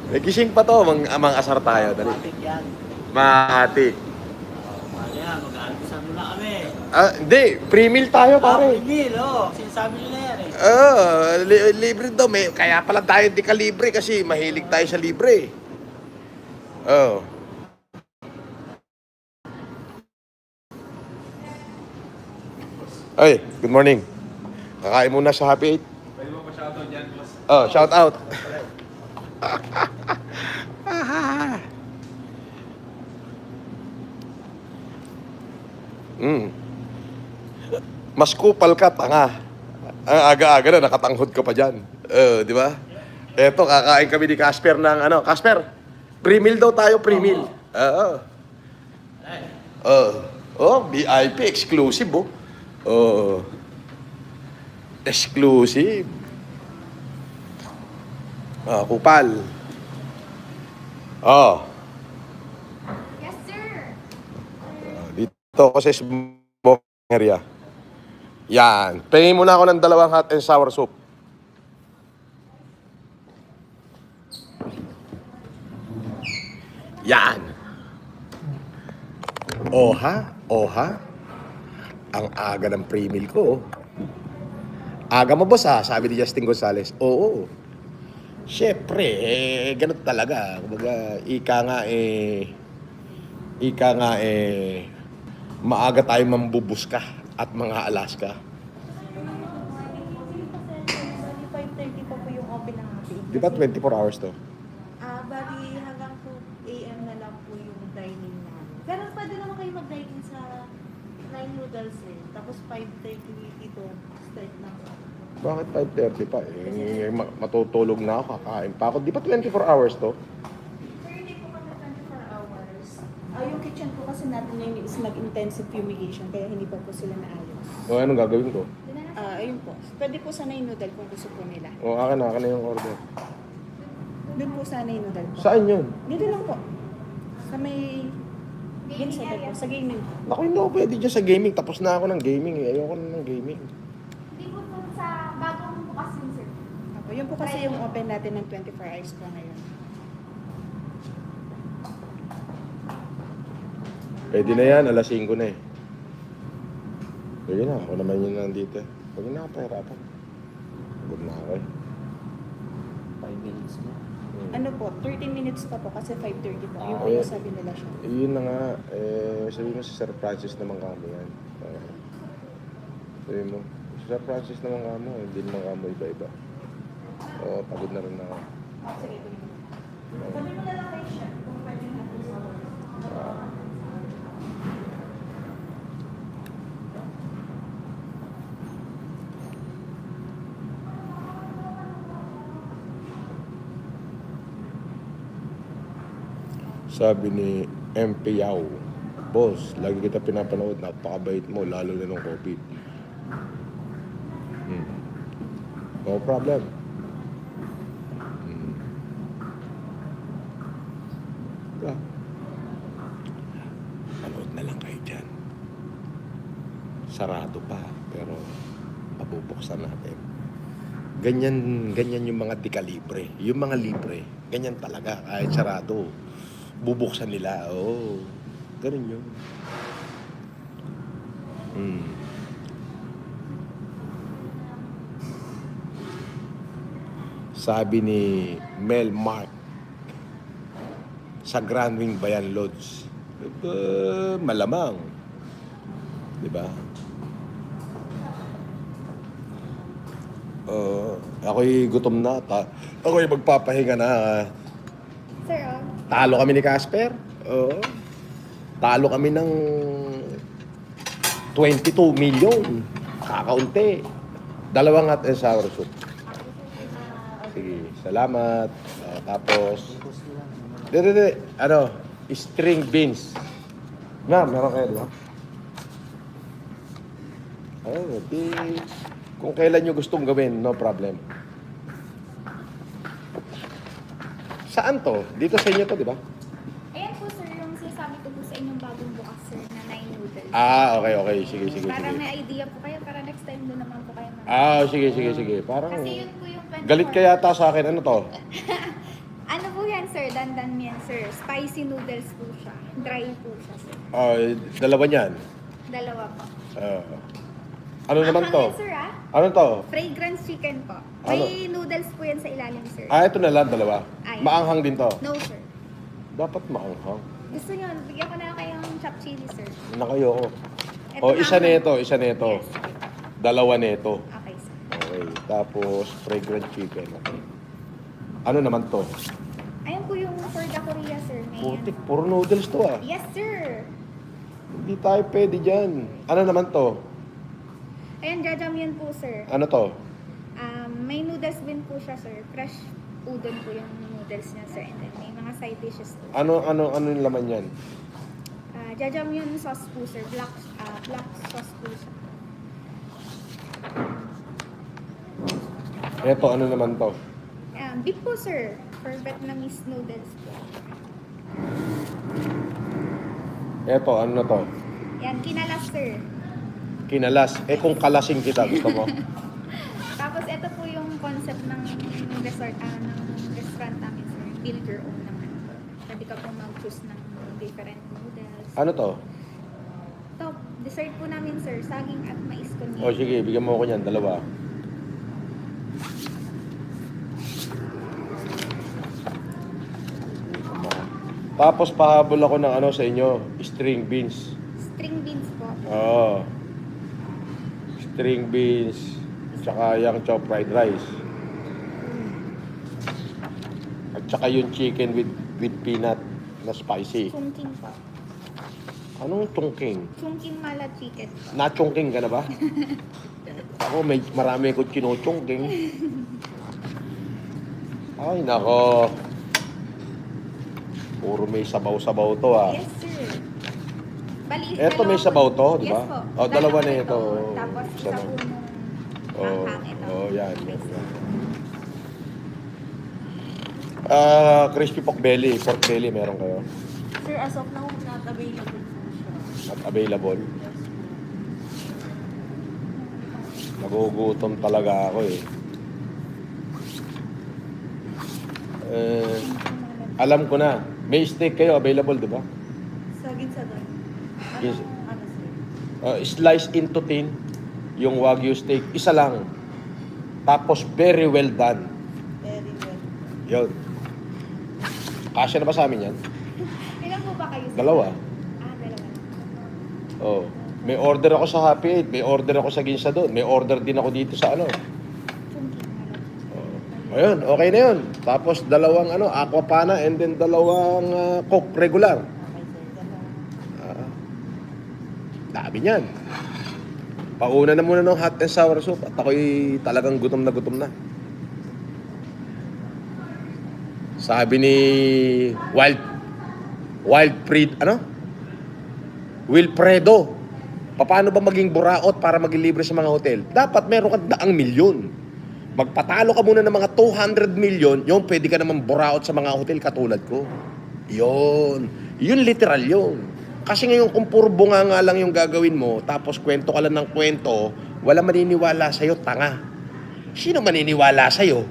May gising pa to, amang asar tayo. Dali. Matik yan. Matik. Ano yan, mag-aalmusal muna kami. Hindi. Pre-meal tayo, pare. Meal, sinasabi nila yan eh. Libre daw. Kaya pala tayo di ka libre kasi mahilig tayo sa libre. Oh. Ay, good morning. Kakain muna sa Happy 8. Pwede mo pa shoutout dyan, boss? Oh, shout out. Mas kupal ka, tanga. Ang aga-aga na, nakatanghod ka pa dyan. Di ba? Eto, kakain kami ni Casper ng ano. Casper, pre-meal daw tayo, pre-meal. Oo. VIP, exclusive, oh. Oh. Exclusive. Kupal. Yes, sir. Dito ako sa smoking area. Yan. Pingin muna ako ng 2 hot and sour soup. Yan. Oha. Ang aga ng pre-meal ko. Aga mo, boss, ha? Sabi ni Justin Gonzales. Oo. Siyempre, ganun talaga. Kumbaga, ika nga, maaga tayo mambubuska at mga Alaska. 5:30 pa po yung open ng Happy. Di ba 24 hours to? Bali hanggang 2 AM na lang po yung dining namin. Pero pwede naman kayo mag-dine sa 9 noodles eh. Tapos 5:30 ito start ng Bakit 5:30 pa? Matutulog na ako, kakain pa ako. Di ba 24 hours to? Pero hindi po kami 24 hours. Yung kitchen po kasi natin ngayon is nag-intensive fumigation kaya hindi pa po sila naayos. O, anong gagawin ko? Ayun po. Pwede po sana yung noodle kung gusto po nila. O, akin na yung order. Doon po sana yung noodle po. Saan yun? Dito lang po. Sa may... Gaming area. Sa gaming po. Naku, hindi ako pwede dyan sa gaming. Tapos na ako ng gaming eh. Ayoko na ng gaming. Hindi po po sa bagong bukas yun, sir. Ako, yun po kasi yung open natin ng 24 hours po ngayon. Pwede na yan, alas 5 na eh. Sige na, ako naman yun nandito eh. Huwag na ako pahirapan. Huwag na ako eh. 5 minutes mo. Ano po, 13 minutes pa po kasi 5:30 po. Yun po Okay. yung sabi nila siya. Yun na nga, sabi mo si Sir Francis naman kamo yan. Sabi mo, si Sir Francis naman kamo, hindi naman kamo iba-iba. Oo, pagod na rin ako. Sige, sabi mo na lang kay chef kung pwede natin sa Sabi ni MP Yao, boss, lagi kita pinapanood, napakabait mo, lalo na nung COVID. No problem. Manood na lang kayo dyan. Sarado pa, pero mabubuksan natin. Ganyan yung mga di-kalibre. Yung mga libre, ganyan talaga, kahit sarado. Bubuksan nila, ganun yun. Sabi ni Mel Mark sa Grand Wing Bayan Lodge, malamang, di ba? Ako'y gutom na. Ako'y magpapahinga na. Sir, Talo kami ni Casper. Oo. Talo kami ng 22 million. Kakaunti. 2 hot and sour soup. Sige, salamat. Tapos, string beans. Meron kayo, di ba? Kung kailan nyo gustong gawin, no problem. Saan to? Dito sa inyo to, di ba? ayan po, sir, yung sinasabi ko po sa inyong bagong bukas, sir, na 9 noodles. Okay. Sige. Para may idea po kayo, para next time doon naman po kayo. Sige. Parang Kasi yun po yung 24. galit ka yata sa akin. Ano to? Ano po yan? yan, sir. Dandan yan, sir. Spicy noodles po siya. Dry po siya, sir. Dalawa niyan. Dalawa po. Ano naman to? Yan, sir, ah. Ano to? Fragrance chicken po. Ano? May noodles po yan sa ilalim, sir. Ito na lang, dalawa. Ay. Maanghang din to. No, sir. Dapat maanghang. Gusto nyo, bigyan ko na kayong chopped chili, sir. Nakayoko. Ito Isa maanghang. nito, isa nito. Yes, sir. Dalawa nito. Okay, sir. Okay. Tapos, fragrant chicken. Okay. Ano naman to? Ayan po yung for the Korea, sir. May Putik, puro noodles to ah. Yes, sir. Hindi tayo pwede dyan. Ano naman to? Ayan, jajangmyeon po, sir. Ano to? May noodles din po siya, sir. Fresh udon po yung noodles niya, sir. And then may mga side dishes po. Ano yung laman yan? Jajangmyeon sauce po, sir. Black sauce po siya. Ito, ano naman to? Beef po, sir. For Vietnamese noodles po. Ito, ano na to? Yan, kinalas, sir. Kinalas. Kung kalasing kita, gusto mo? Tapos ito po yung concept ng restaurant namin, sir. Build your own naman. Pwede ka po mag-choose ng different noodles. Ano to? Top, dessert po namin, sir. Saging at mais ko niya. O sige, bigyan mo ako niyan, dalawa. Tapos pahabol ako ng ano sa inyo, string beans. String beans po. Oo. String beans, tsaka yung chopped fried rice. At tsaka yung chicken with peanut na spicy. Chungking po. Anong tungking? Chungking mala chicken po. Na-chungking ka na ba? Ako, marami ko chino-chungking. Ay, nako. Puro may sabaw-sabaw to ah. Yes, sir. Bali, Eto may dalawa sabaw po. to, di ba? Yes po. Oh, dalawa na ito. Tapos Isa isa na. po nung Oh, hanghang ito. yan. Yes, sir. Crispy pork belly, meron kayo? Sir, as of now, not available po siya. Not available. Nagugutom talaga ako eh. Alam ko na. May steak kayo available, di ba? Saging sa doon. Yes. Ano, sir? Slice into tin, yung Wagyu steak, isa lang. Tapos very well done. Very well. Yun. Kasya na ba sa amin yan? Ilan po ba kayo, sir? Dalawa. Dalawa. Oh. May order ako sa Happy Eight, may order ako sa Ginsa doon, may order din ako dito sa ano. Chungking mala. Ayun, okay na yun. Tapos dalawang aquapana and then dalawang Coke regular. Okay, sir. Dalawa. Dami niyan. Pauna na muna ng hot and sour soup at ako'y talagang gutom na. Sabi ni Wilfredo, paano ba maging buraot para maging libre sa mga hotel? Dapat meron ka 100 milyon. Magpatalo ka muna ng mga 200 milyon, yung pwede ka naman buraot sa mga hotel katulad ko. Yun literal yun. Kasi ngayon kung puro bunga nga lang yung gagawin mo, tapos kwento ka lang ng kwento, wala maniniwala sa'yo, tanga. Sino maniniwala sa'yo?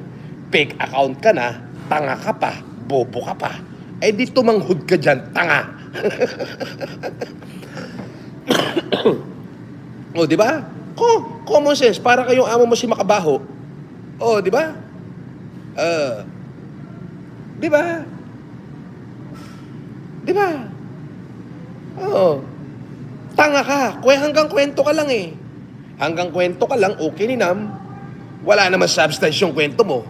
Fake account ka na, tanga ka pa, bobo ka pa. Eh di tumanghod ka dyan, tanga. O, di ba? Common sense, para kayong amo mo si Makabaho. O, di ba? Di ba? Di ba? Oo. Tanga ka. Hanggang kwento ka lang eh. Hanggang kwento ka lang, okay ni Nam. Wala naman substance yung kwento mo.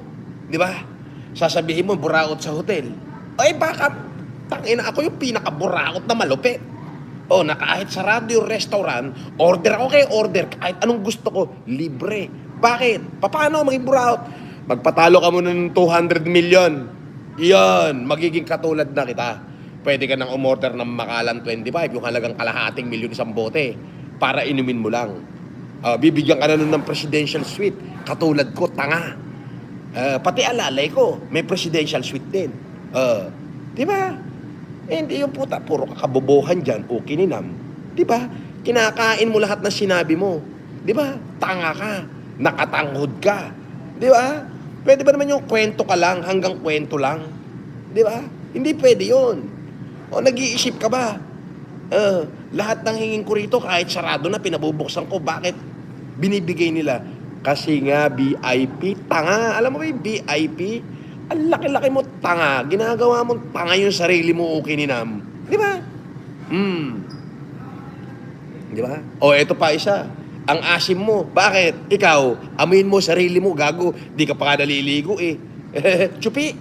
Di ba? Sasabihin mo, buraot sa hotel. Ay, baka, tangina ako yung pinaka-buraot na malupit. O, na kahit sa radio, restaurant, order ako kayo, order. Kahit anong gusto ko, libre. Bakit? Paano maging buraot? Magpatalo ka muna ng 200 million. Iyon, magiging katulad na kita. Pwede ka nang umorder ng Makalan 25, yung halagang kalahating milyon isang bote, para inumin mo lang. Bibigyan ka na nun ng presidential suite. Katulad ko, tanga. Pati alalay ko, may presidential suite din. Di ba? Hindi yung puta, puro kakabobohan dyan, okay ninam. Di ba? Kinakain mo lahat ng sinabi mo. Di ba? Tanga ka. Nakatanghod ka. Di ba? Pwede ba naman yung kwento ka lang, hanggang kwento lang? Di Di ba? Hindi pwede yun. O nag-iisip ka ba? Lahat ng hingin ko rito, kahit sarado na, pinabubuksan ko. Bakit binibigay nila? Kasi nga, VIP, tanga. Alam mo ba yung VIP? Ang laki-laki mo, tanga. Ginagawa mo tanga yung sarili mo, okay ninam. Di ba? Di ba? O, eto pa isa. Ang asim mo. Bakit? Ikaw, amuin mo sarili mo, gago. Di ka pa nga naliligo eh. Chupi.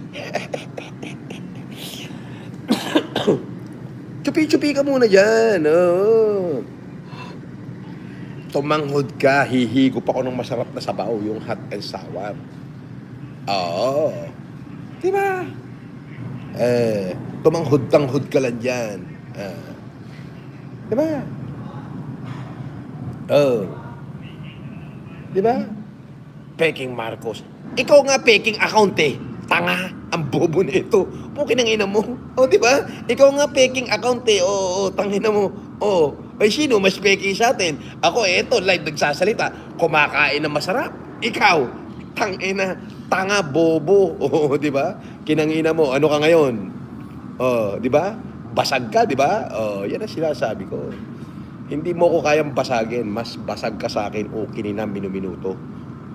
Chupi-chupi ka muna dyan. Oh. Tumanghod ka, hihigop ako ng masarap na sabaw, yung hot and sour. Oo. Diba? Tumanghod-tanghod ka lang dyan. Diba? Oh. Diba? Peking Marcos. Ikaw nga peking account eh. Tanga, ang bobo nito. Pukin ang ina mo. O, di ba? Ikaw nga peking account eh. Oo, tangina mo. O, ay sino mas peki sa atin? Ako, eto, live nagsasalita. Kumakain ng masarap. Ikaw, tangina, tanga, bobo. O, di ba? Kinangina mo, ano ka ngayon? O, di ba? Basag ka, di ba? O, yan ang sinasabi ko. Hindi mo ko kayang basagin. Mas basag ka sa akin o kininam minuminuto.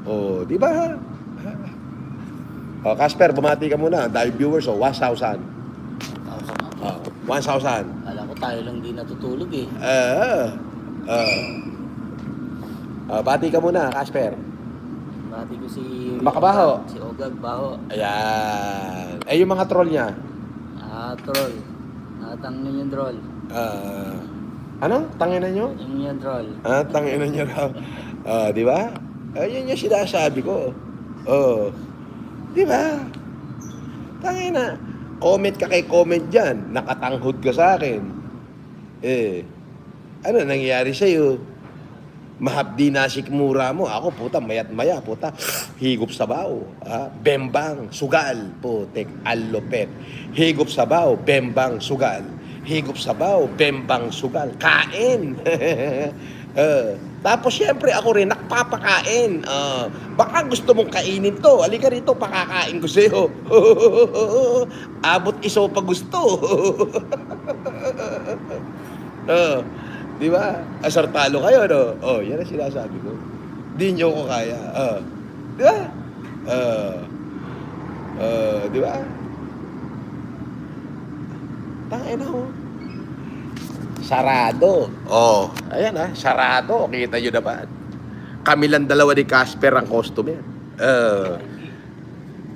O, di ba? Casper, bumati ka muna. Dahil viewers, 1,000. 1,000. Kala ko tayo lang di natutulog eh. Bati ka muna, Casper. Bati ko si... Makabaho. Si Ogag Baho. Ayan. Yung mga troll niya. Troll. Tangin yung troll. Ano? Tanginan nyo? Yung troll. Tanginan nyo raw. Di ba? Yun yung sinasabi ko. Di ba? Tangina. Comment ka kay comment dyan. Nakatanghod ka sa akin. Ano nangyayari sa'yo? Mahapdi na sikmura mo. Ako, puta, mayat maya, puta. Higop sabaw. Bembang, sugal. Putek, alopet. Higop sabaw, bembang, sugal. Higop sabaw, bembang, sugal. Kain. Tapos syempre ako rin nakpapakain. Baka gusto mong kainin to. Halika rito, pakakain ko sa'yo. Abot iso pa gusto. Di ba? Asartalo kayo, no? Yan ang sinasabi ko. Di nyo ko kaya. Di ba? Di ba? Tangin ako. Sarado. Ayan sarado. Kita nyo naman. Kami lang dalawa ni Casper ang customer.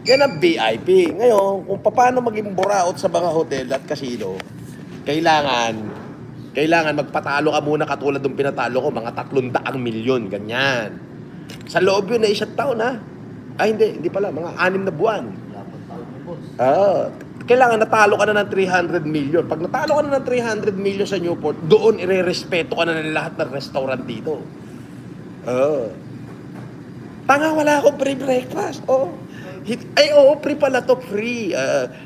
Yan ang VIP. Ngayon, kung paano maging buraot sa mga hotel at casino, kailangan magpatalo ka muna katulad ng pinatalo ko, mga 300 milyon, ganyan. Sa loob yun na isang taon, ha? Hindi pala, mga 6 na buwan. Wala pang taon mo, boss. Kailangan natalo ka na ng 300 million. Pag natalo ka na ng 300 million sa Newport, doon irerespeto ka na ng lahat ng restaurant dito. Tanga, wala akong free breakfast. Free pala to, free.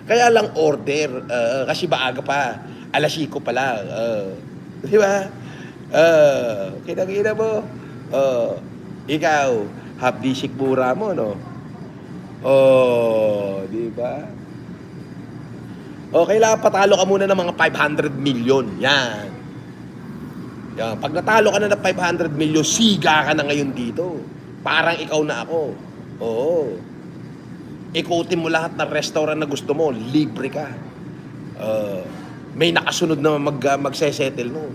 Kaya lang order. Kasi maaga pa. 5:00 pa lang. Di ba? Kinagina mo. Ikaw, hapdi sikmura mo, no? Di ba? Kailangan patalo ka muna ng mga 500 million. Yan. Pag natalo ka na ng 500 million, siga ka na ngayon dito. Parang ikaw na ako. Ikutin mo lahat ng restaurant na gusto mo, libre ka. May nakasunod na magsesettle noon.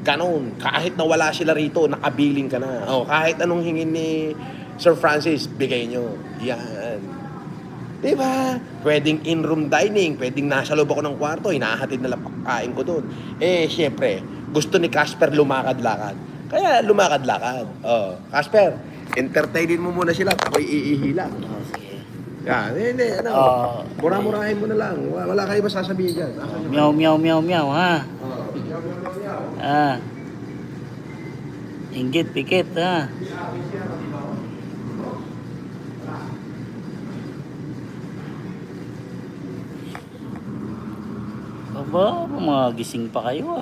Ganon. Kahit na wala sila rito, nakabiling ka na. Kahit anong hingin ni Sir Francis, bigay nyo. Yan. Diba? Pwedeng in-room dining, pwedeng nasa loob ako ng kwarto, hinahatid na lang pagkain ko doon. Syempre, gusto ni Casper lumakad-lakad. Kaya lumakad-lakad. Casper, entertainin mo muna sila, ako'y iihila. Sige. Yan, mura-murahin mo na lang. Wala kayo masasabihin dyan. Meow, meow, meow, meow, ha? Inggit, pikit, ha? Aba, mga gising pa kayo,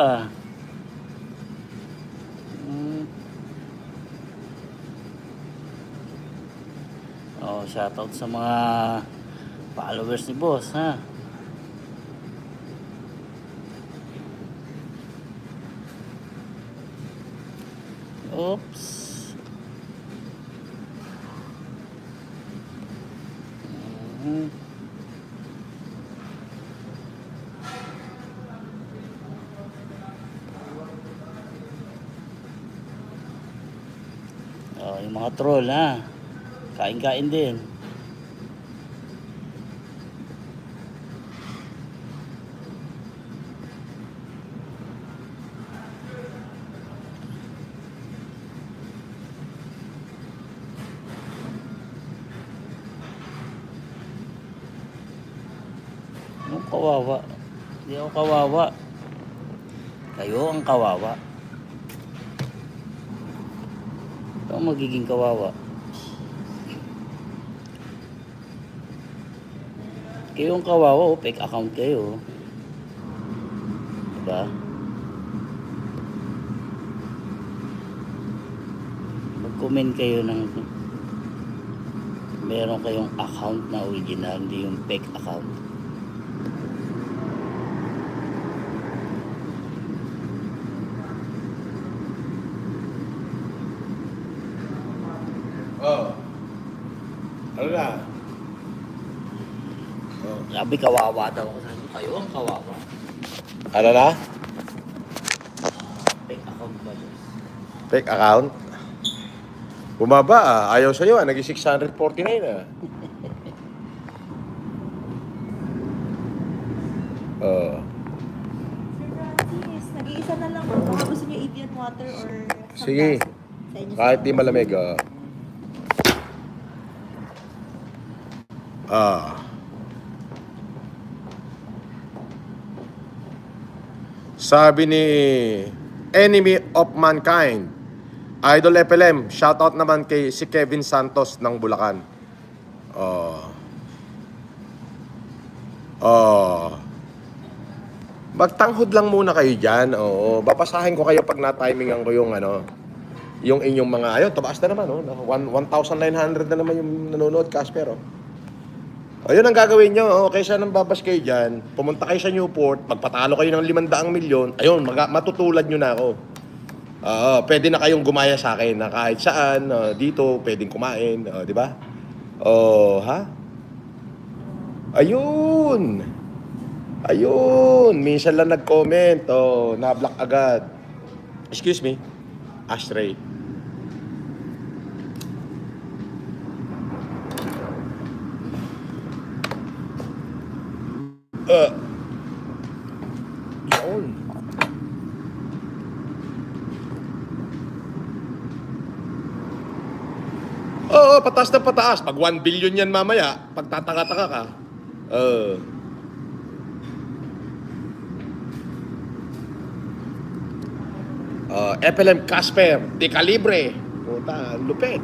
shoutout sa mga followers ni boss, ha? Oops. Mhm. Oh, yung mga troll ha. Kain-kain din. Yung kawawa. Hindi ako kawawa. Kayo ang kawawa. Ito ang magiging kawawa. Kayo ang kawawa, oh, fake account kayo. Diba? Mag-comment kayo ng meron kayong account na original, hindi yung fake account. Oh. Ano na? Oh. Sabi kawawa daw ako. Sabi kayo ang kawawa. Ano na? Fake account ba yun? Fake account? Bumaba ah. Ayaw sa'yo ah. Naging 649 ah. Oh. Sir Francis, nag-iisa na lang po. Baka gusto niyo Evian water or Sige. sa inyo. Kahit di malamig ah. Ah. Sabi ni Enemy of Mankind, Idol FLM, shoutout naman kay si Kevin Santos ng Bulacan. Oh. Oh. Magtanghod lang muna kayo dyan. Oo. Bapasahin ko kayo pag na-timingan ko yung ano, yung inyong mga, ayun, tabaas na naman, oh. 1,900 na naman yung nanonood, Casper, oh. Ayun ang gagawin nyo, oh. Kaysa nang babas kayo dyan, pumunta kayo sa Newport, magpatalo kayo ng 500 milyon, ayun, matutulad nyo na ako. Pwede na kayong gumaya sa akin na kahit saan, dito, pwedeng kumain, di ba? Oh, ha? Ayun! Ayun! Minsan lang nag-comment, na-block agad. Excuse me, ashtray. Yun. Oo, pataas na pataas. Pag 1 billion yan mamaya, pagtataka-taka ka. FLM Casper, Decalibre. Puta, lupit.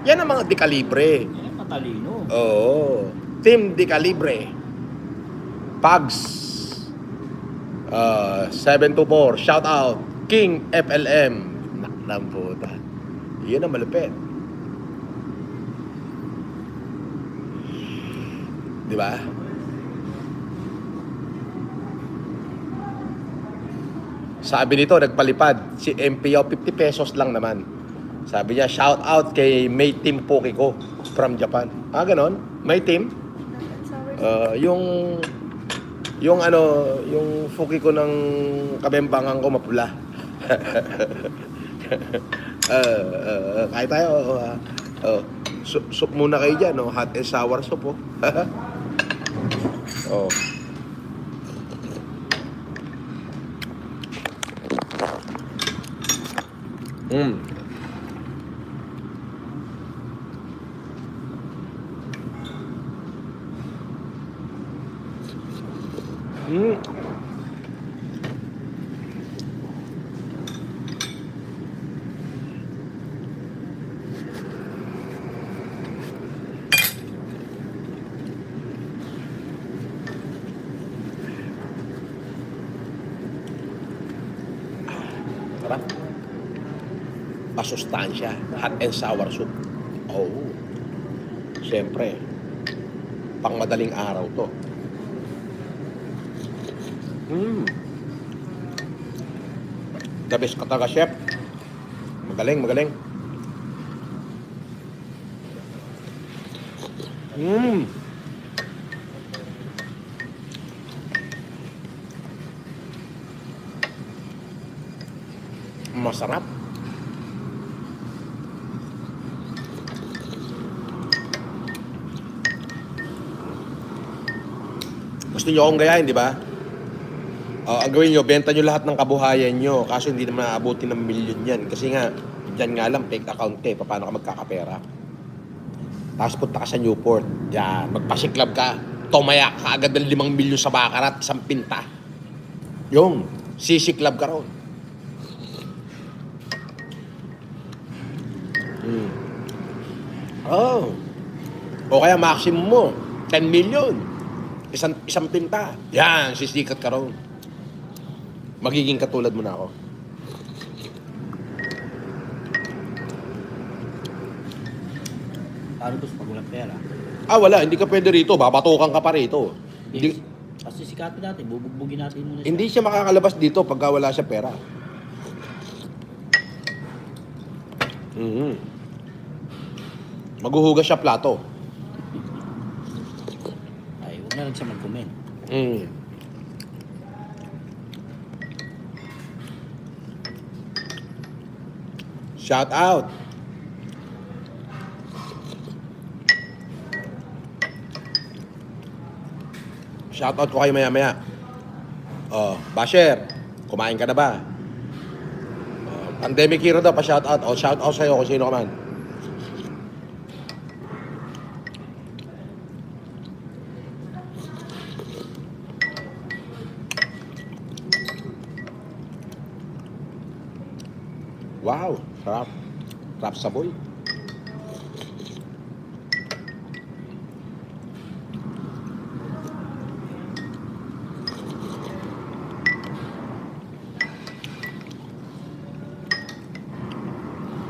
Yan ang mga Decalibre. Yan, matalino. Oo. Team Decalibre. Pugs. 724. Shout out. King FLM. Naknang puta. Yan ang malupit. Di ba? Sabi nito, nagpalipad. Si MPO, 50 pesos lang naman. Sabi niya, shout out kay May Team Pokiko from Japan. Ganon? May Team? Yung ano, yung Fukiko ng kabembangan ko mapula. Kahit tayo, soup muna kayo dyan, no? Hot and sour soup, oh. Oh. Mm. Mm. Sarap. Masustansya. Hot and sour soup. Oh. Siyempre. Pang madaling araw to. The best ka talaga, chef. Magaling, magaling. Mmm. Masarap. Gusto nyo akong gayahin, di ba? Ang gawin nyo, benta nyo lahat ng kabuhayan nyo. Kaso hindi naman aabutin ng milyon yan. Kasi nga, dyan nga lang, fake account eh. Paano ka magkakapera? Tapos punta ka sa Newport. Yan, magpasiklab ka. Tumaya ka agad ng 5 milyon sa bakarat, isang pinta. Yung, sisiklab ka ron. Oh. O kaya maximum mo, 10 million. Isang pinta. Yan, sisikat ka ron. Magiging katulad mo na ako. Paano to pag walang pera? Wala. Hindi ka pwede rito. Babatukan ka pa rito. Hindi, Kasi sikapin natin, bubugbugin natin muna siya. hindi siya makakalabas dito pagka wala siya pera. Maghuhugas siya plato. Ay, huwag na lang siya mag-comment. Shout out. Shout out ko kayo maya-maya. Basher, kumain ka na ba? Pandemic hero daw, pa-shout out. Shout out sa'yo kung sino ka man. Wow, sarap. Sarap saboy.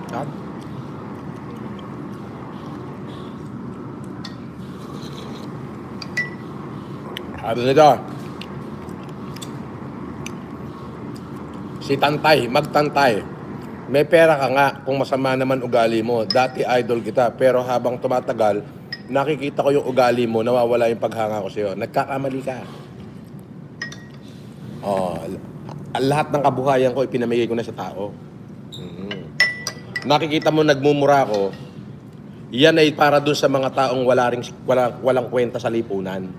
Sarap. Sabi nito, si Tantay, magtantay. May pera ka nga kung masama naman ugali mo. Dati idol kita, pero habang tumatagal, nakikita ko yung ugali mo, nawawala yung paghanga ko sa'yo. Nagkakamali ka. Lahat ng kabuhayan ko, ipinamigay ko na sa tao. Nakikita mo nagmumura ko, yan ay para dun sa mga taong walang kwenta sa lipunan.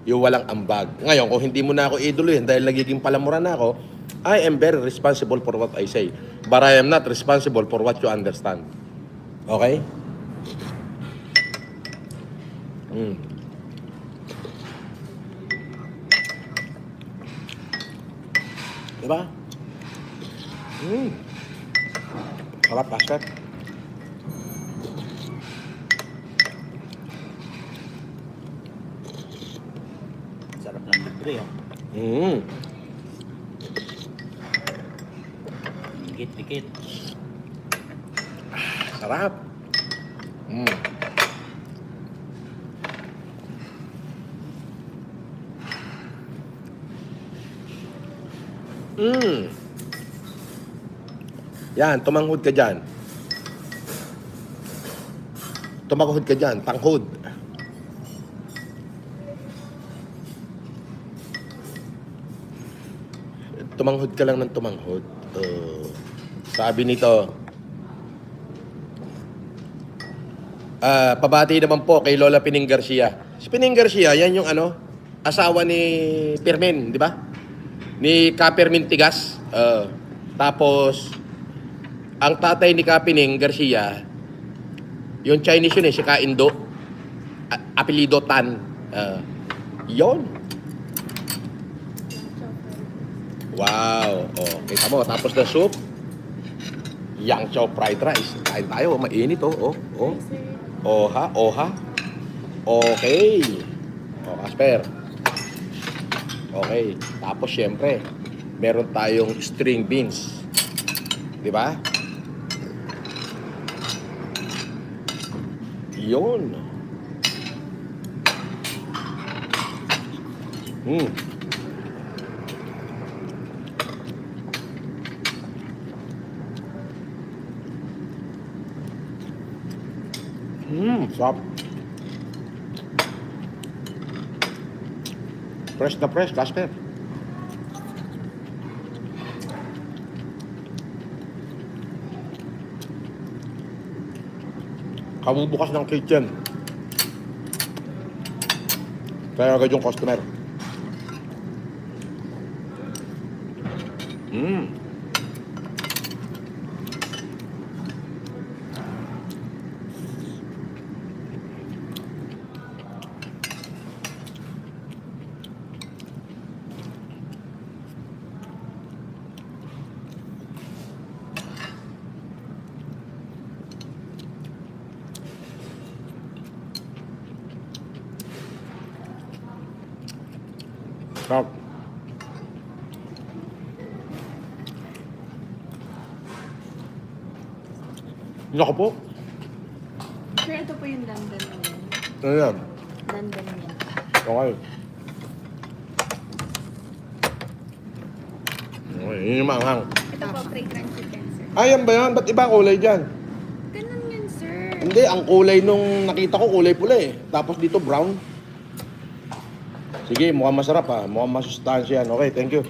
Yung walang ambag. Ngayon, kung hindi mo na ako idoluhin dahil nagiging palamura na ako, I am very responsible for what I say. But I am not responsible for what you understand. Okay? Diba? Sarap, Pastor. Sarap ng libre, ah. Dikit-dikit. Sarap. Yan, tumanghod ka dyan. Tumanghod ka dyan, tanghod. Tumanghod ka lang ng tumanghod. Sabi nito, pabati naman po kay Lola Pining Garcia. Si Pining Garcia, yan yung asawa ni Pirmin, di ba? Ni Kapermin Tigas. Tapos, ang tatay ni Kapining Garcia, yung Chinese yun si Kaindo. Apelido Tan. Yon. Wow. Kita mo, tapos na soup. Yang chow fried rice. Kain tayo, mainit Oha. Okay. Kasper. Okay. Tapos syempre, meron tayong string beans. Di ba? Yun. Sarap. Fresh na fresh, Casper. Kabubukas ng kitchen. Kaya agad yung customer. Sarap. Naku po. Sir, ito po yung dandan niya. Ano yan? Dandan niya. Okay. Okay, yun yung maanghang. Ito po, fragrant chicken, sir. Ayan ba yan? Ba't iba kulay dyan? Ganun yun, sir. Hindi, ang kulay nung nakita ko kulay pula eh. Tapos dito brown. Sige, mukhang masarap ha. Mukhang masustansya yan. Okay, thank you.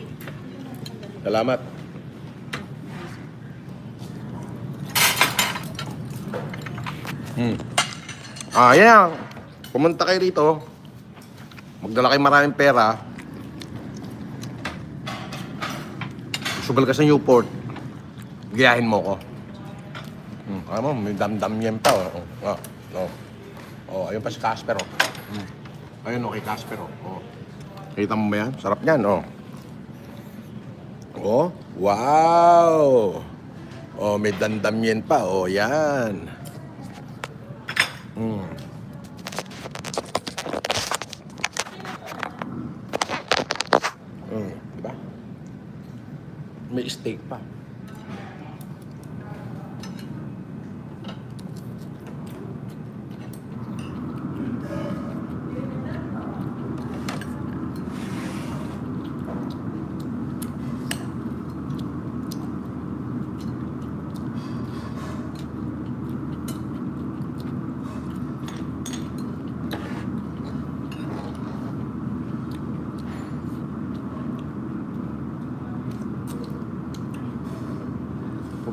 Salamat. Yan. Pumunta kayo rito. Magdala kayo maraming pera. Subal ka sa Newport. Gayahin mo ko. Alam mo, may damdam yan pa. Ayun pa si Casper. Ayun, okay, Casper. Kita mo ba yan? Sarap yan, wow! May dandam yan pa. Yan. Diba? May steak pa.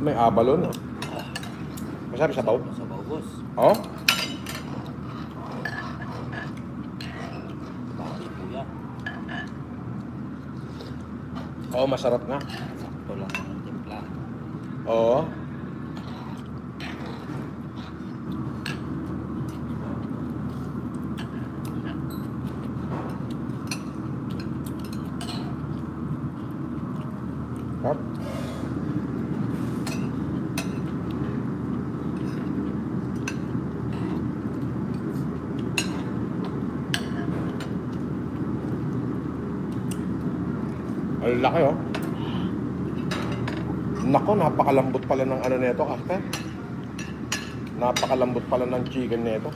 May abalon. Masabi sa tao? Sa baubos. Oh? Bakit kuya? Oo, masarap nga. Sakto lang ang timpla. Oo. Sarap. Ang laki Nako, napakalambot pala ng ano nito, Casper. Napakalambot pala ng chicken nito.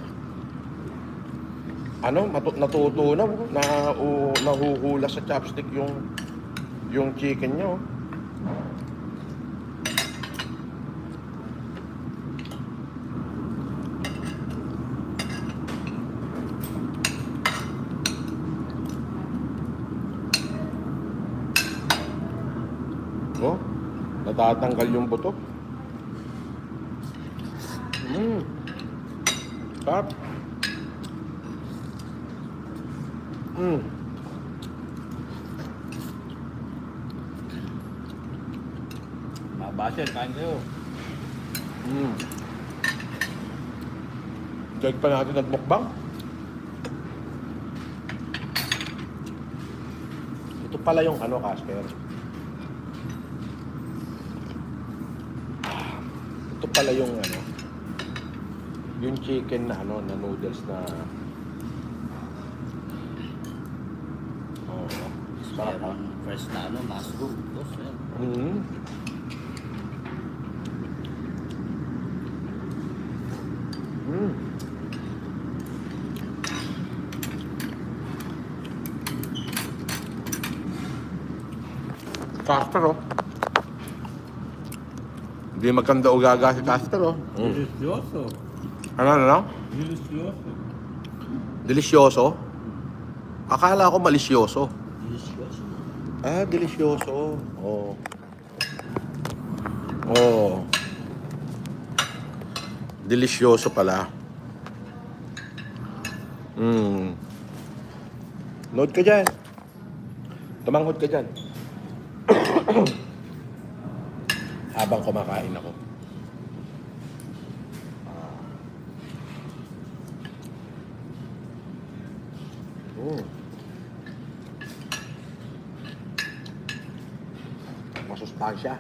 Natutunaw, nahuhula sa chopstick yung chicken niya. Natatanggal yung buto. Sarap. Mabasel, kain kayo. Dahil pa natin nagmukbang. Ito pala yung Casper. Ito pala yung yung chicken na na noodles na sarap. Merong fresh na mushroom. Tapos, Casper Hindi magkanda ugaga si Casper Delicioso. Ano? Delicioso. Delisyoso? Akala ko malisyoso. Delicioso. Ah, delisyoso. Oh. Oh. Delisyoso pala. Nood ka dyan. Tumanghod ka dyan. Habang kumakain ako. Masustansya.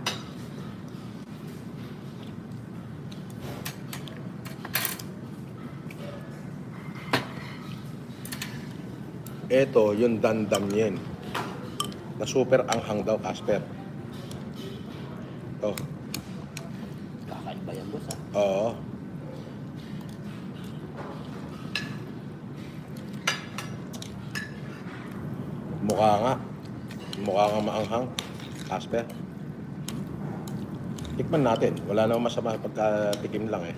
Ito, yung dandam yen. Na super anghang daw, Casper. Oh, Kakaiba yan, boss, ah. oo. Mukha nga. Mukha nga maanghang, Casper. Tikman natin. Wala namang masama pagkatikim lang eh.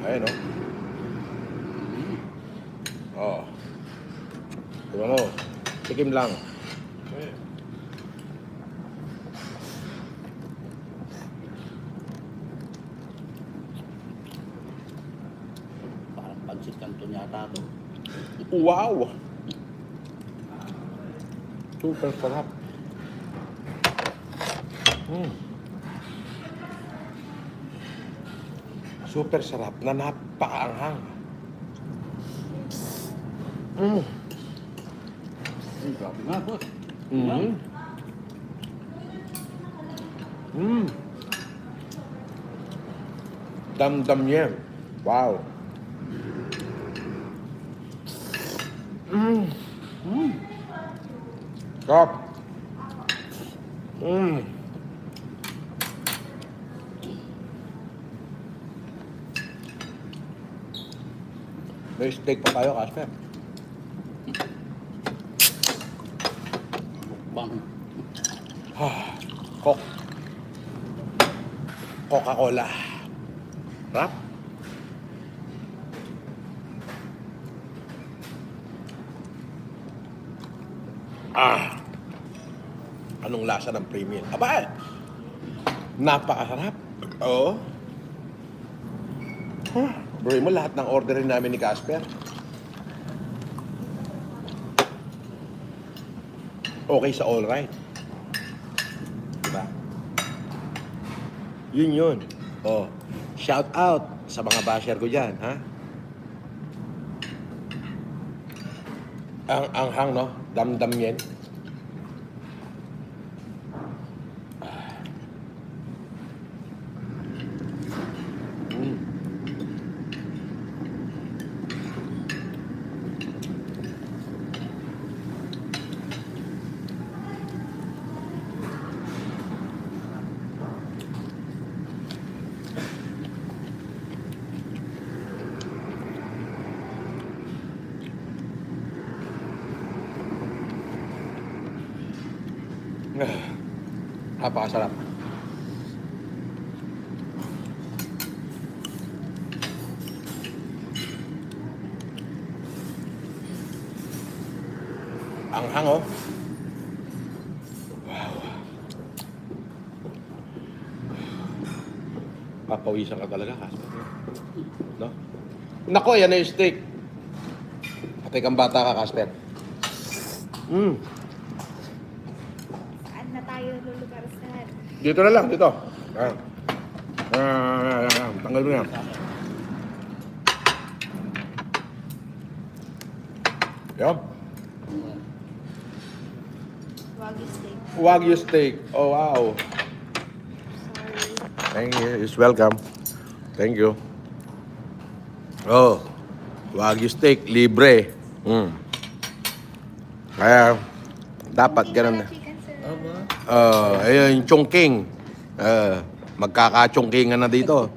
Ayan o. Oh. Diba mo? Tikim lang. Parang pansit canton yata to. Wow! Super sarap. Super sarap na napakaanghang. Grabe nga, boss. Damdam yan. Wow. Sarap. May steak pa tayo, Casper. Bang. Coke. Coca-Cola. Sarap. Anong lasa ng premium? Aba! Napakasarap. Oo. Bro mo, lahat ng orderin namin ni Casper. Okay sa all right. Diba? Yun. Oh. Shout out sa mga basher ko dyan, ha? Ang anghang, no? Damdam yan. Napakasarap. Ang hango. Wow. Papawisan ka talaga, Casper. No? Nako, yan na yung steak. Patay kang bata ka, Casper. Saan na tayo lulugarsan? Dito na lang, dito. Tanggal mo yan. Yan. Wagyu steak. Wagyu steak. Oh, wow. Sorry. Thank you. You're welcome. Thank you. Oh, Wagyu steak, libre. Kaya, dapat ganun na. Chicken, sir. Ayun, yung chongking. Magkaka-chongkingan na dito.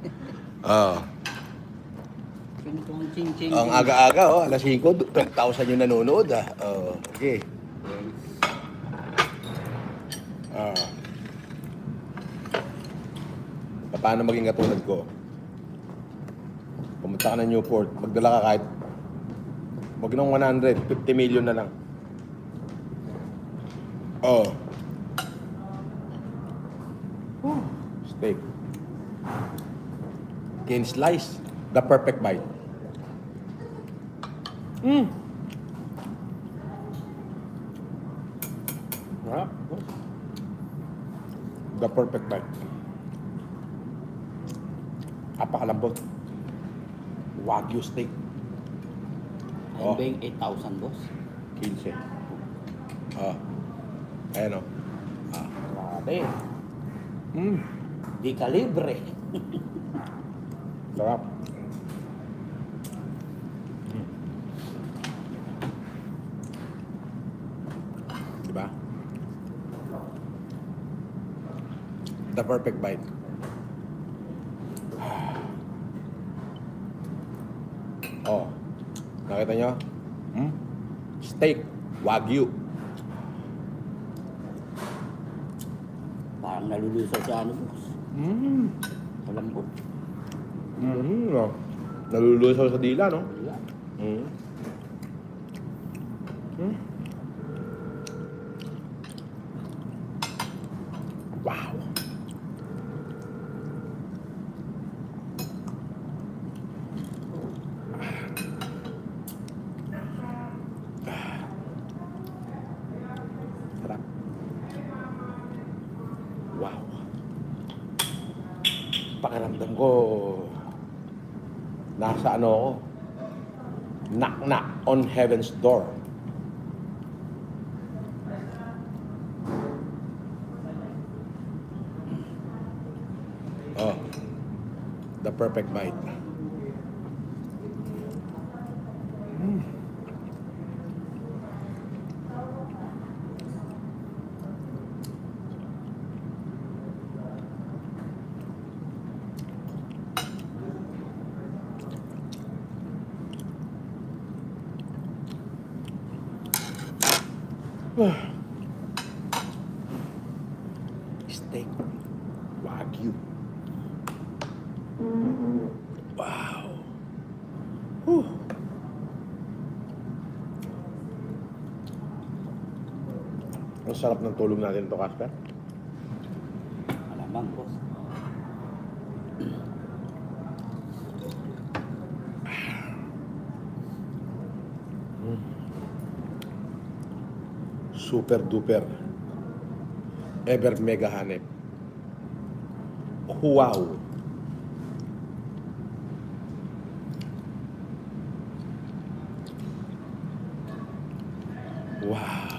Ching-ching. Ang aga-aga, alas 5, 12,000 yung nanonood, Okay. Paano maging katulad ko? Pumunta ka ng Newport, magdala ka kahit wag nang 100, 50 million na lang. Oh. Steak. Thin slice. The perfect bite. Ah, the perfect bite. Apakalambot. Wagyu steak. Ayun Oh. ba yung 8,000, boss? 15. Oh. Ayan o. Ah. Grabe. Mm. Di kalibre. Sarap. Diba? The perfect bite. Oh. Nakita nyo? Steak. Wagyu. Parang nalulusaw sa ano, boss. Malambot. No. Nalulusaw sa dila, no? Wala. Wow. Sarap. Wow. Pakiramdam ko nasa ano ako. Knock knock on heaven's door. Oh. The perfect bite. Steak. Wagyu. Wow. Whew. Ang sarap ng tulog natin ito, Casper. Malamang, boss. Super duper. Ever mega hanep. Wow. Wow.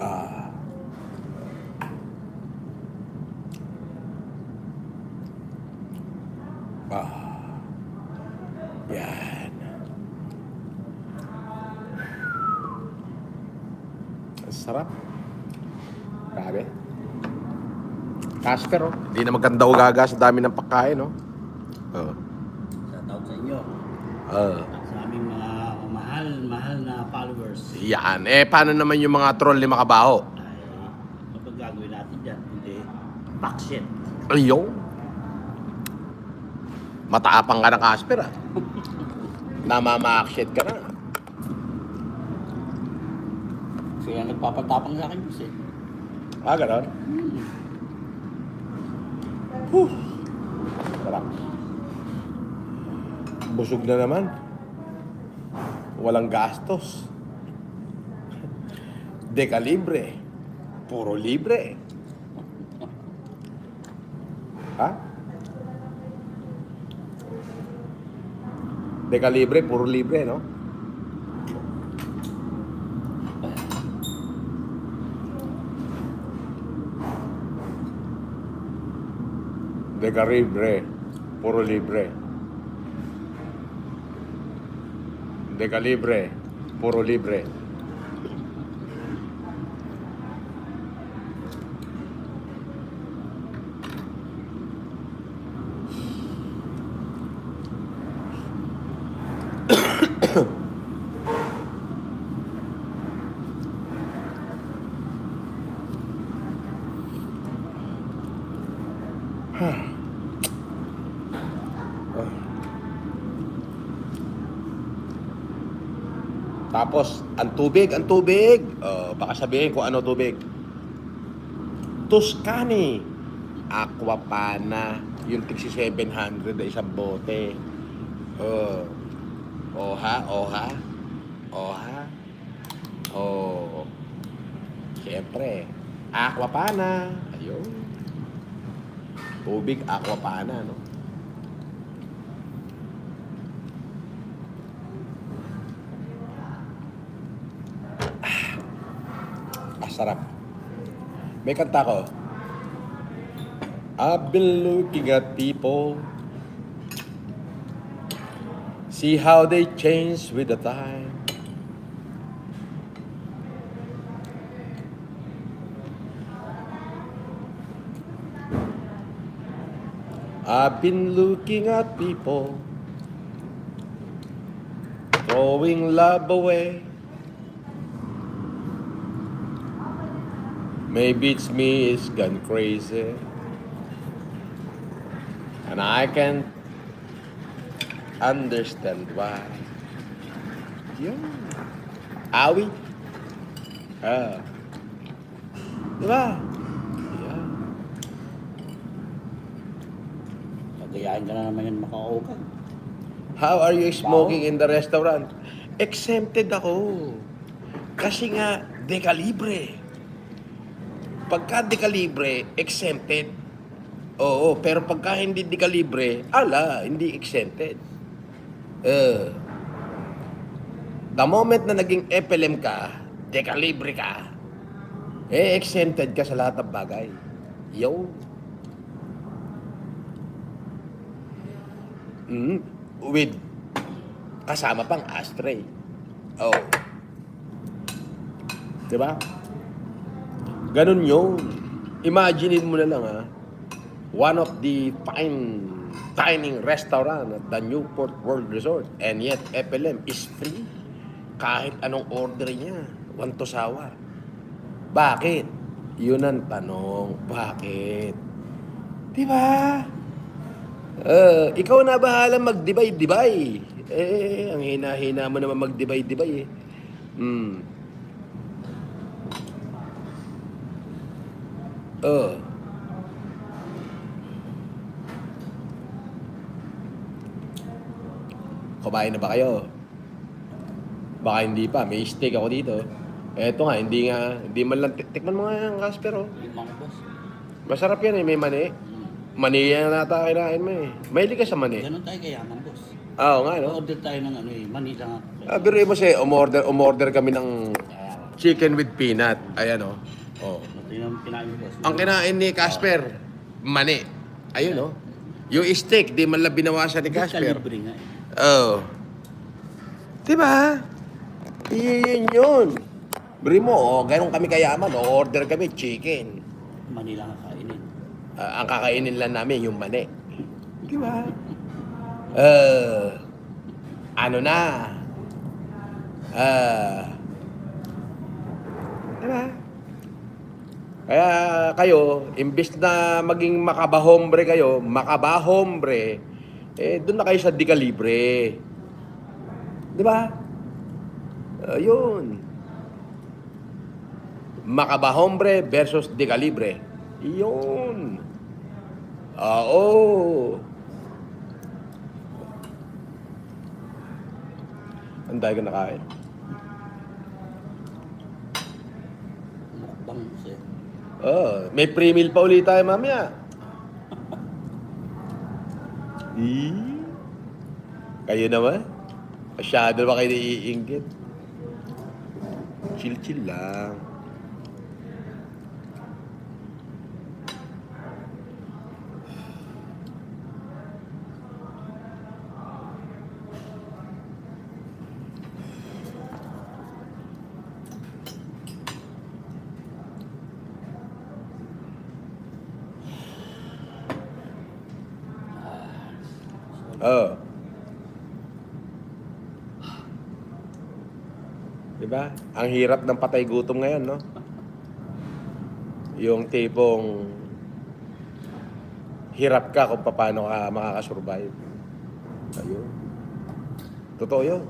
Ah. Ah. Yan. Ang sarap. Grabe. Casper, oh. Hindi na maganda o gaga sa dami ng pagkain, no? Oh. Shoutout sa inyo. Ah. At sa aming mga mahal na followers. Yan. Eh, paano naman yung mga troll ni Makabaho? Ay, ano ba gagawin natin dyan? Hindi. Backshit. Ayun. Mataapang ka ng Casper, ah. Namama-shit ka na. Kaya nagpapatapang sa akin, boss eh. Ah, gano'n? Sarap. Busog na naman. Walang gastos. Deka libre. Puro libre. Ha? Deka libre, puro libre, no? Deka libre, puro libre. Deka libre, puro libre. Tapos, ang tubig. Baka sabihin kung ano tubig. Tuscany. Aquapana. Yung tigsi 700 na isang bote. Oha. Siyempre. Aquapana. Ayun. Tubig, aquapana, no? Sarap. May kanta ko. I've been looking at people, see how they change with the time. I've been looking at people, throwing love away. Maybe it's me, it's gone crazy. And I can't understand why. Yun. Awi. Diba? Yeah. Pagayain ka na naman yan makaukan. How are you smoking in the restaurant? Exempted ako. Kasi nga, dekalibre. Pagka dekalibre, exempted. Oo, pero pagka hindi dekalibre, hindi exempted. The moment na naging FLM ka, dekalibre ka, exempted ka sa lahat ng bagay. Yo. With kasama pang ashtray. Oh. Diba? Ganun yun. Imaginein mo na lang one of the fine dining restaurant at the Newport World Resort, and yet FLM is free. Kahit anong order niya, wanto sawa. Bakit? Yun ang tanong. Bakit? Diba? Ikaw na bahala mag-divide-divide. Ang hina-hina mo naman mag-divide-divide Kumain na ba kayo? Baka hindi pa. May steak ako dito. Eto nga, hindi man lang. Tikman mo nga yung Casper, oh. Limang boss. Masarap yan may mani. Mani yan nata kinain mo Mahilig ka sa mani. Ganun tayo kayaman boss. Oo nga, no? Order tayo ng Manila nga. Biruin mo siya, umorder kami ng chicken with peanut. Ayan, oh. Ito yung kinain boss. Ang kinain ni Casper, mani. Ayun, oh. Yung steak, di man lang binawasan ni Casper. Kalibre nga Diba? Yun. Bri mo, ganun kami kayaman. Order kami, chicken. Manila nga kainin. Ang kakainin lang namin, yung mani. Diba? Ano na? Diba? Kaya kayo, imbis na maging makabahombre kayo, doon na kayo sa dekalibre. Diba? Yun. Makabahombre versus dekalibre. Yun. Oo. Ang dahil ka nakain. Mukbang siya. May pre-meal pa ulit tayo mamaya. Kayo naman? Masyado ba kayo naiinggit? Chill-chill lang. Diba? Ang hirap ng patay gutom ngayon, no? Yung tipong hirap ka kung paano ka makakasurvive. Ayun. Totoo yun.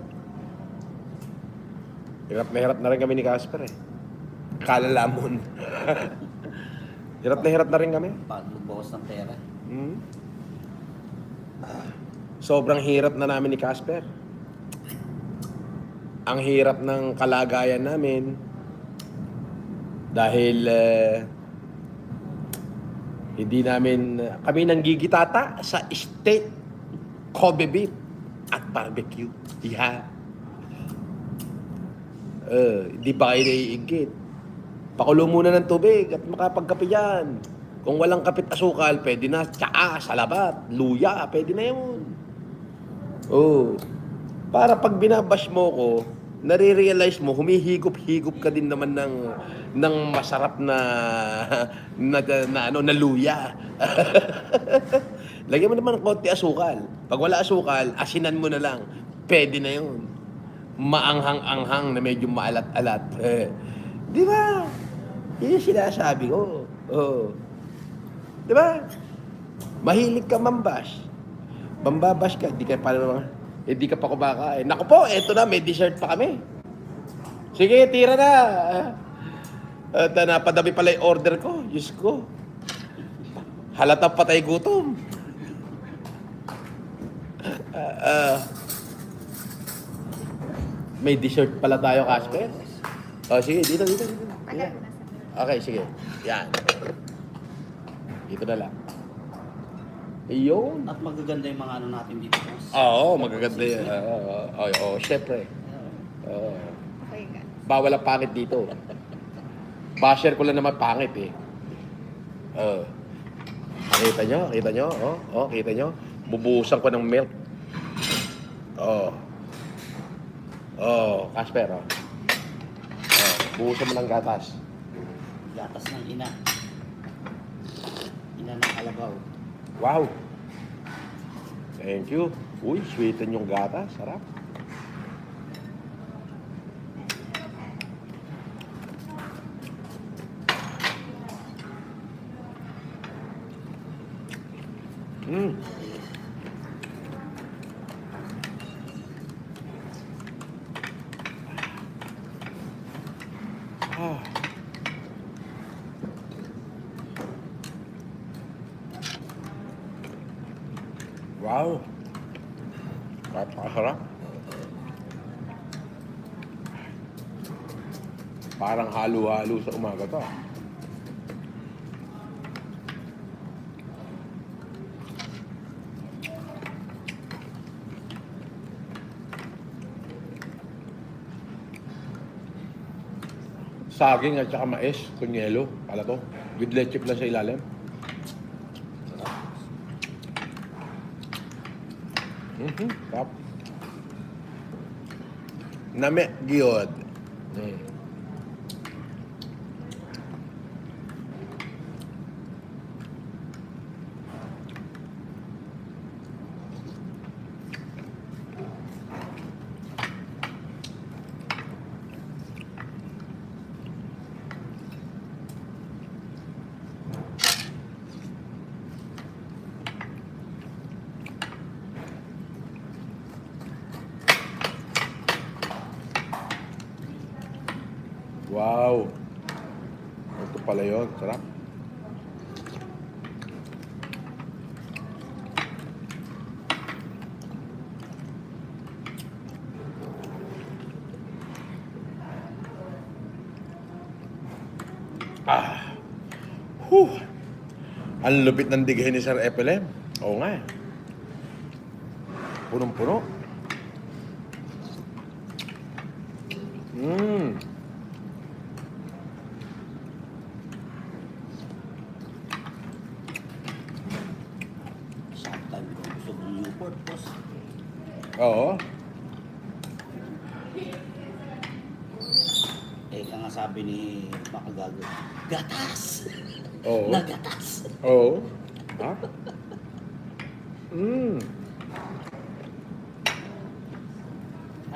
Hirap na rin kami ni Casper eh. Kalalamon. Hirap na rin kami. Paano magbawas ng pera? Hmm? Sobrang hirap na namin ni Casper. Ang hirap ng kalagayan namin dahil hindi namin kami nanggigitata sa steak, Kobe beef at barbecue. Yeah. Di ba kayo naiigit? Pakulo muna ng tubig at makapagkape yan. Kung walang kapit asukal, pwede na tsaa, salabat, luya, pwede na yun. Para pag binabash mo ko, nare-realize mo, humihigop-higop ka din naman ng masarap na luya. Lagyan mo naman ng konti asukal. Pag wala asukal, asinan mo na lang. Pwede na yun. Maanghang-anghang na medyo maalat-alat. Di ba? Yun yung sinasabi ko. Di ba? Mahilig ka mambash. Mambabash ka, di ka pa kumakain. Naku po, eto na, may dessert pa kami. Sige, tira na. At napadami pala yung order ko. Diyos ko. Halatang patay gutom. May dessert pala tayo, Casper. Sige, dito. Tagal Yan. na sa Okay, sige. Yan. Dito na lang. Ayun. At magaganda yung mga ano natin dito. boss. Oo, magaganda yan. Oo, syempre. Okay, guys. Bawal ang pangit dito. Basher ko lang naman pangit eh. Kita nyo? Kita nyo? Bubuhusan ko ng milk. Casper, buhusan mo ng gatas. Gatas ng ina. Ina ng kalabaw. Wow! Thank you. Uy, sweeten yung gatas. Sarap. Wow! Napakasarap. Parang halo-halo sa umaga to. Saging at saka mais, kunyelo, pala to. With leche plus sa ilalim. Tap. Nami giyod. Wow! Ito pala yun. Sarap. Ang lupit ng dighay ni Sir FLM. Oo nga eh. Punong-puno. Sometime kung gusto ng Newport, boss. Oo. Nga sabi ni Makagago, gatas! Oo. Nagatas! Oo. Ha?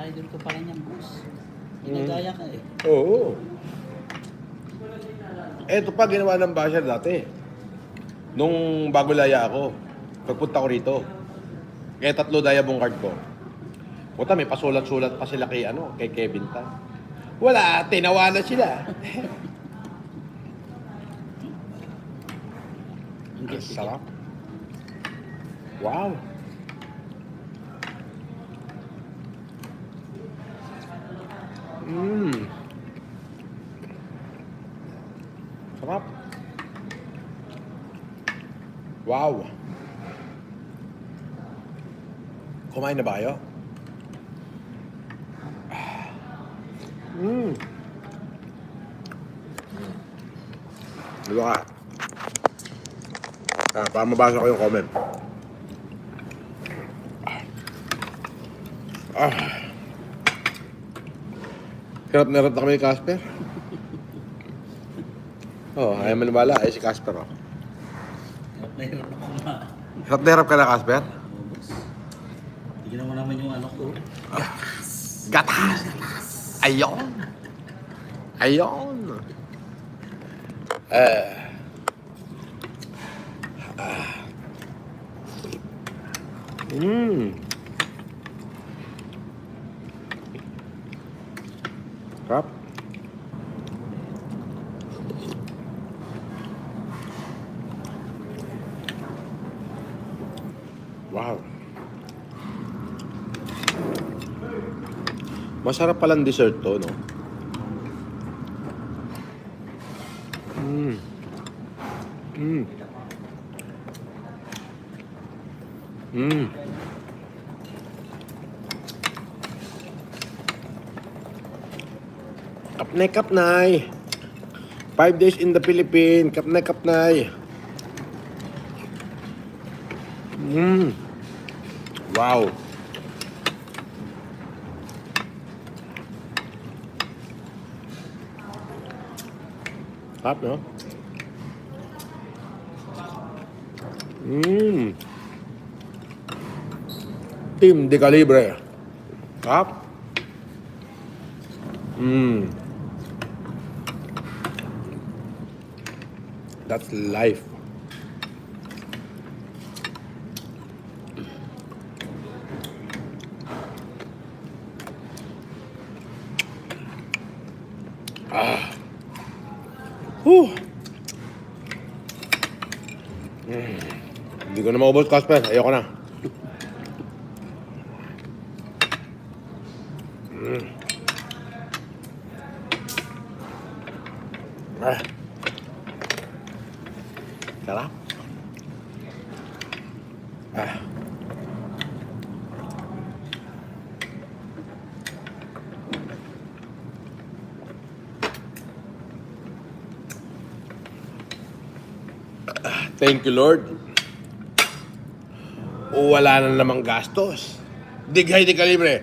Idol ko pala niyan, boss. Ginagaya ka eh. Oo. Eto pa, ginawa ng basher dati. Nung bago laya ako, pagpunta ko rito, kaya 3 diamond card ko. Puta, may pasulat-sulat pa sila kay Kevin ta. Wala, tinawa na sila. Hindi, Ang sarap. Wow. Mmm. Sarap. Wow. Kumain na ba kayo? Mmm. Dito ka. Para mabasa ko yung comment. Hirap na hirap na kami ni Casper. Ayaw manibala. Si Casper, oh. Nahirap ako kumain. Hirap na hirap ka na, Casper? Boss. Tignan mo naman yung ano ko. Gatas! Ayon! Ayon! Mmm. Sarap. Wow. Masarap palang dessert to, no? Mmm. Mmm. Mmm. Kapnay. 5 days in the Philippines. Kapnay. Mmm. Wow. Sarap, no? Mmm. Team de Calibre. Sarap. Mmm. That's life. Hindi ko na maubos, Casper. Ayoko na. Sarap. Thank you, Lord. Wala na namang gastos. Dighay di Calibre.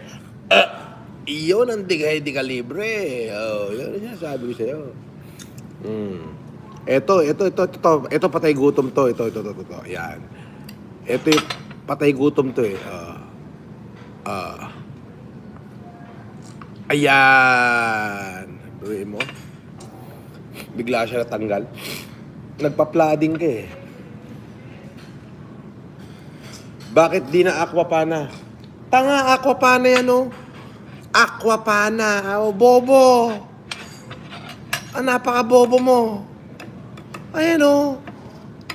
Iyon ang Dighay di Calibre. Yun ang sinasabi ko sa'yo. Ito patay gutom to. Ito. Yan. Ito yung patay gutom to eh. Ayan. Buhin mo. Bigla siya natanggal. Nagpa-flooding ka eh. Bakit di na aquapana? Tanga, aquapana yan, oh. Aquapana. Oh, bobo. Napaka-bobo mo. Ayan, oh.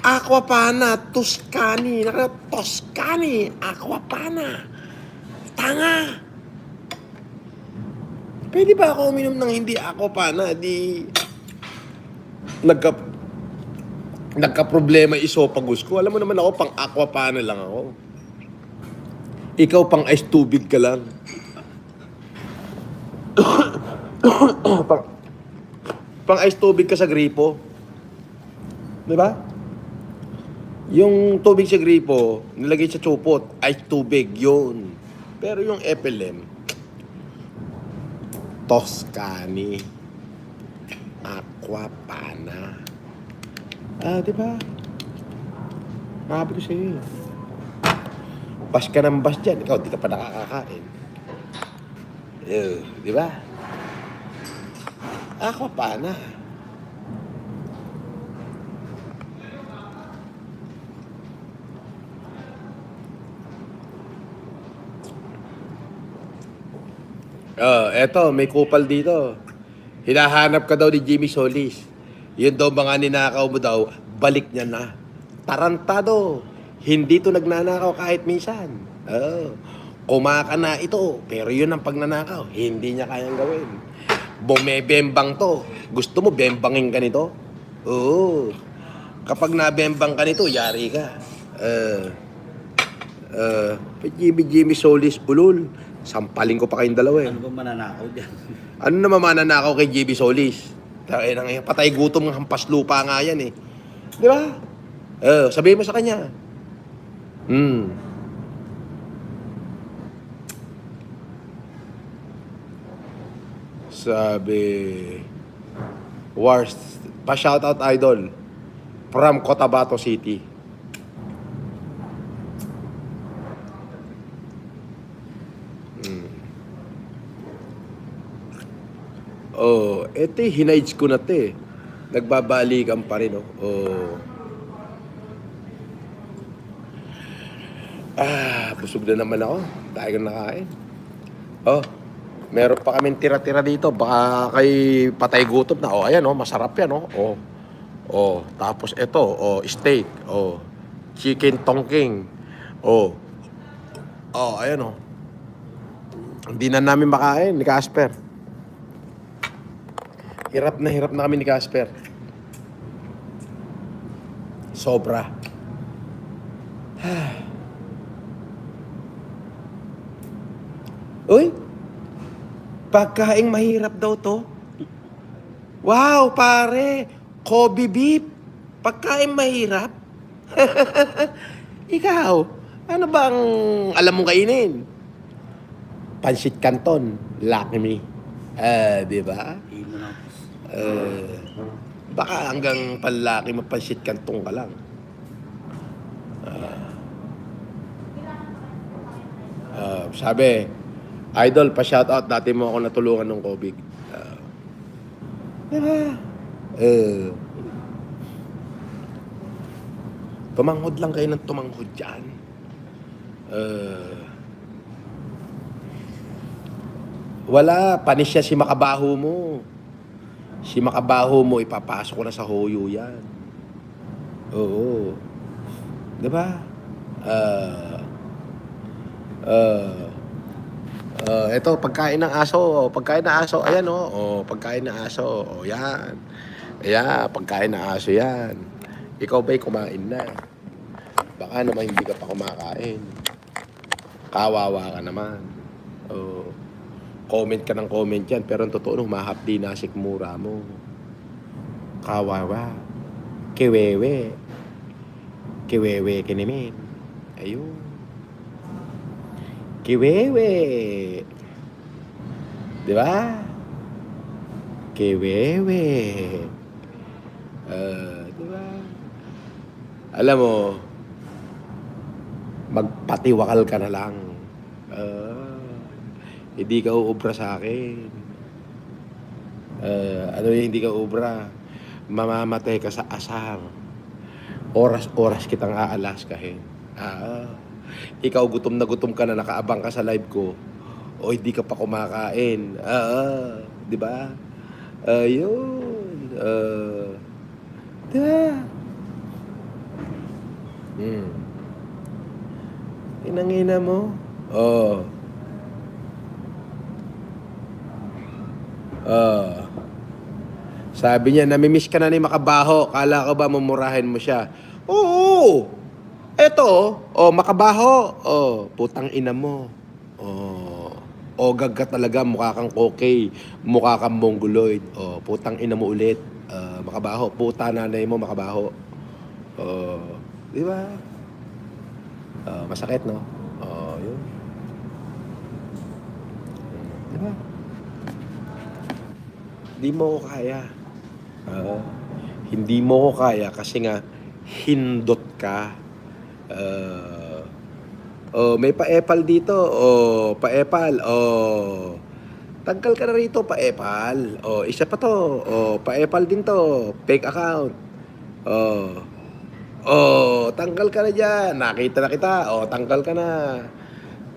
Aquapana. Tuscany. Toscany. Aquapana. Tanga. Pwede ba ako uminom ng hindi aquapana? Nagka-problema isopagus ko. Alam mo naman ako, pang aquapana lang ako. Ikaw pang ice tubig ka lang. pang ice tubig ka sa gripo. Diba? Yung tubig sa gripo, nilagay sa tsupot, ice tubig, yun. Pero yung FLM, Toscany, aquapana. Diba? Mahabi ko sa'yo. Bas ka ng bas dyan. Ikaw, di ka pa nakakakain. Diba? Aquapana. Eto, may kupal dito. Hinahanap ka daw ni Jimmy Solis. Yun daw mga ninakaw mo daw, balik niya na. Tarantado. Hindi to nagnanakaw kahit minsan. Kumaka na ito, pero yun ang pagnanakaw. Hindi niya kayang gawin. Bumebembang to. Gusto mo bembangin ka nito? Oo. Kapag nabembang ka nito, yari ka. Jimmy Solis, ulol. Sampaling ko pa kayong dalawa eh. Ano ba mananakaw dyan? Ano naman mananakaw kay JB Solis? Patay gutom ng hampas lupa nga yan eh. Di ba? Sabihin mo sa kanya. Sabi, Wars, pa-shoutout idol from Cotabato City. Eto hinides ko na te. Nagbabalikan pa rin, busog na naman ako. Tayo ko nakain. Meron pa kaming tira-tira dito. Baka kay patay gutom na. Ayan, masarap yan, tapos ito, steak, chicken tongking. Ayan, Hindi na namin makain ni Casper. Hirap na kami ni Casper. Sobra. Uy, pagkaing mahirap daw to. Wow, pare. Kobe beef. Pagkaing mahirap. Ikaw, ano bang alam mong kainin? Pansit Canton. Lucky me. Di ba? Baka hanggang palaki mapansit Canton ka lang. Sabi, idol, pa-shoutout, dati mo ako natulungan ng COVID. Diba? Tumanghod lang kayo ng tumanghod dyan. Wala, panis siya si Makabaho mo. Si Makabaho mo, ipapasok ko na sa hoyo yan. Oo. Diba? Ito, pagkain ng aso. Pagkain ng aso, ayan pagkain ng aso. Yan. Ayan, pagkain ng aso yan. Ikaw ba'y kumain na? Baka naman hindi ka pa kumakain. Kawawa ka naman. Comment ka ng comment yan, pero ang totoo, humahapdi na sikmura mo. Kawawa. Kiwewe. Kiwewe kinimin. Ayun. Kiwewe. Di ba? Kiwewe. Di ba? Alam mo, magpatiwakal ka na lang. Hindi ka uubra sa akin. Ano yung hindi ka uubra? Mamamatay ka sa asar. Oras-oras kitang aalaskahin. Ikaw gutom na gutom ka na, nakaabang ka sa live ko. O hindi ka pa kumakain. Di ba? Yun. Di ba? Inangina mo? Sabi niya, namimiss ka na ni Makabaho. Kala ko ba mumurahin mo siya? Oo! Eto, Makabaho. Putang ina mo. Ogag ka talaga, mukha kang okay. Mukha kang mongoloid. Putang ina mo ulit. Makabaho. Puta nanay mo, Makabaho. Di ba? Masakit, no? Yun. Di ba? Hindi mo ko kaya. Hindi mo ko kaya kasi nga hindot ka. May pa-epal dito. Pa-epal. Tanggal ka na rito, pa-epal. Isa pa to. Pa-epal din to. Fake account. Tanggal ka na dyan. Nakita na kita. Tanggal ka na.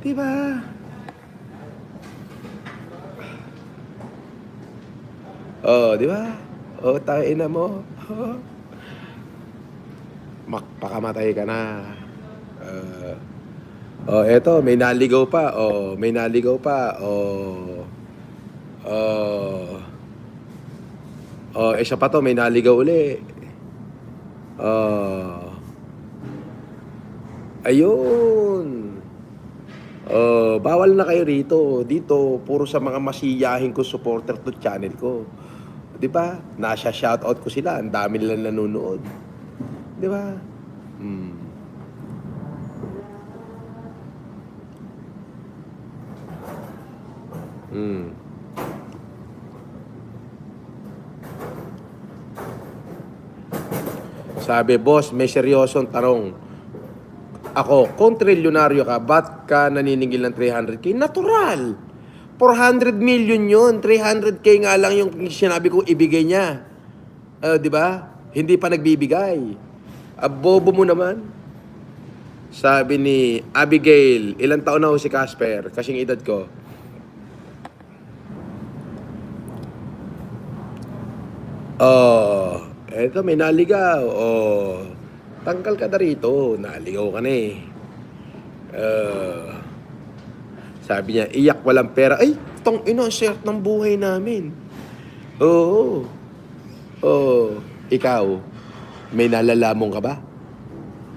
Diba? Oh, di ba? Oh, tayo mo. Oh. Makpakamatay ka na. Eto, may naligaw pa. Oh, may naligaw pa. Oh. Oh. Oh, isa pa to, may naligaw uli. Oh. Ayun. Oh, bawal na kayo rito. Dito, puro sa mga masiyahin ko supporter to channel ko. 'Di ba? Nasa shoutout ko sila, ang dami nila nanonood. 'Di ba? Hmm. Hmm. Sabi, boss, may seryosong tanong. Ako, kung trilyonaryo ka, ba't ka naniningil ng 300k? Natural! 400 million yun. 300k nga lang yung sinabi ko ibigay niya. Di ba? Hindi pa nagbibigay. Bobo mo naman. Sabi ni Abigail, ilang taon na ho si Casper? Kasing edad ko. Eto may naligaw. Tangkal ka na rito. Naligaw ka na eh. Sabi niya, iyak walang pera. Ay, tong ino, share ng buhay namin. Oo. Ikaw, may nalalamon ka ba?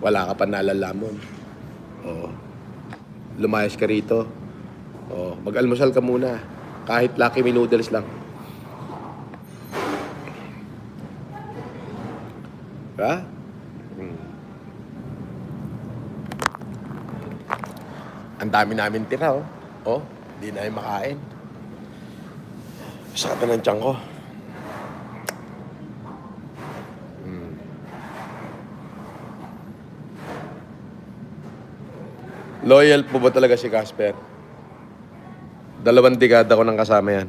Wala ka pa nalalamon. Lumayas ka rito. Mag-almusal ka muna. Kahit Lucky Me Noodles lang. Ha? Ang dami namin tira, hindi na yung makain. Sakit na ng tiyan ko. Loyal po ba talaga si Casper? 2 dekada ko nang kasama yan.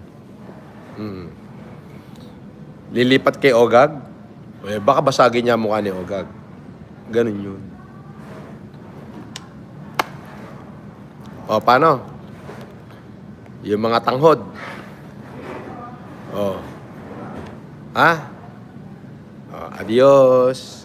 Lilipat kay Ogag? Baka basagin niya mukha ni Ogag. Ganun yun. Paano? Yung mga tanghod. Ha? Adios.